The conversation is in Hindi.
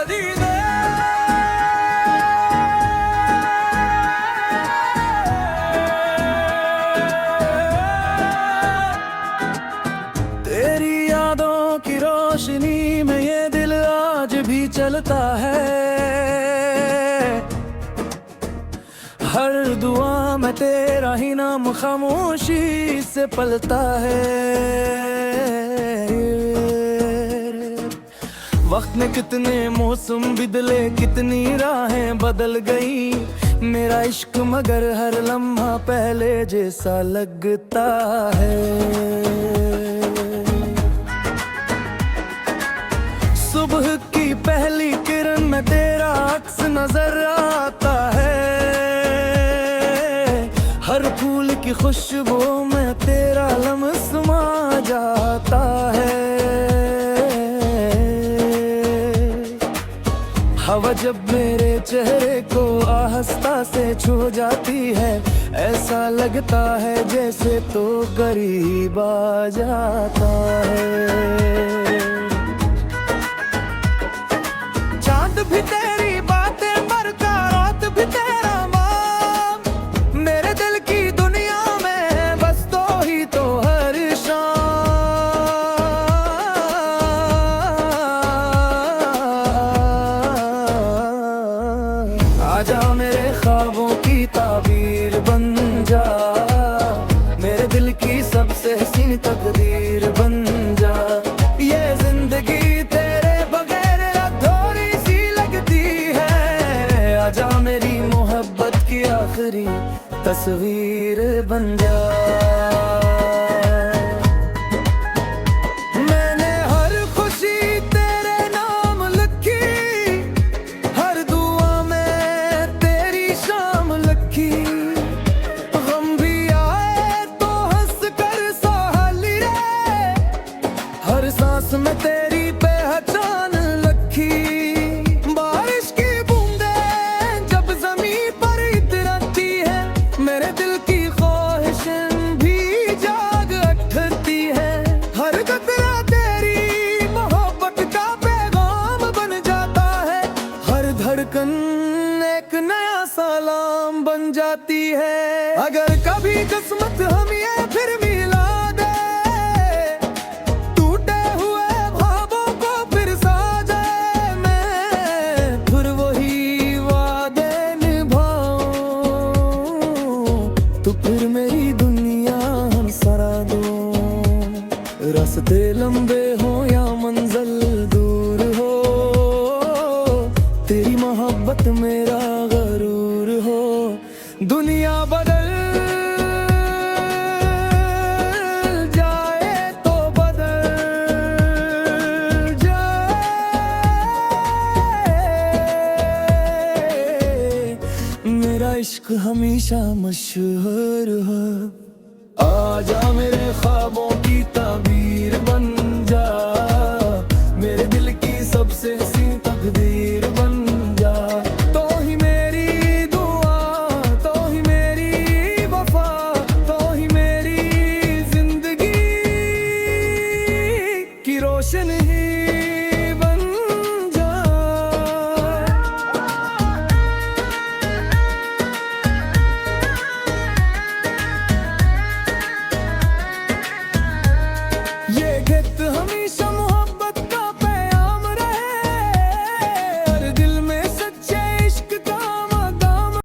कदी दे। तेरी यादों की रोशनी में ये दिल आज भी चलता है। हर दुआ में तेरा ही नाम खामोशी से पलता है। वक्त ने कितने मौसम बदले, कितनी राहें बदल गई। मेरा इश्क मगर हर लम्हा पहले जैसा लगता है। सुबह की पहली किरण में तेरा अक्स नजर आता है। हर फूल की खुशबू में तेरा लम्हा समा जाता है। हवा जब मेरे चेहरे को आहिस्ता से छू जाती है, ऐसा लगता है जैसे तो करीब आ जाता है। चांद भी तेरी बातें मरता, रात भी तेरा नाम। मेरे दिल की दुनिया में बस तो ही तो हर शाम। आजा मेरे ख्वाबों की ताबीर बन जा, मेरे दिल की सबसे हसीन तकदीर बन जा। ये जिंदगी तेरे बगैर अधूरी सी लगती है। आजा मेरी मोहब्बत की आखिरी तस्वीर बन जा। मैंने हर खुशी तेरे नाम लिखी, हर दुआ में तेरी शाम लिखी। गम भी आए तो हंस कर सहाली रे, हर सांस में तेरी पहचान लिखी। बारिश की बूंदें जब जमीन पर इतरती है, मेरे दिल की ख्वाहिशें भी जाग उठती है। हर कतरा तेरी मोहब्बत का पैगाम बन जाता है। हर धड़कन एक नया सलाम बन जाती है। अगर कभी किस्मत हम ये फिर मिला दे, टूटे हुए ख्वाबों को फिर साजे मैं, फिर वही वादे निभाऊं, तो फिर मेरी दुनिया हम सरा दो। रास्ते लंबे हो या मंजिल दूर हो, तेरी मोहब्बत मेरा गरूर हो। दुनिया बदल जाए तो बदल जाए, मेरा इश्क हमेशा मशहूर हो। आजा मेरे ख्वाबों की ताबीर बन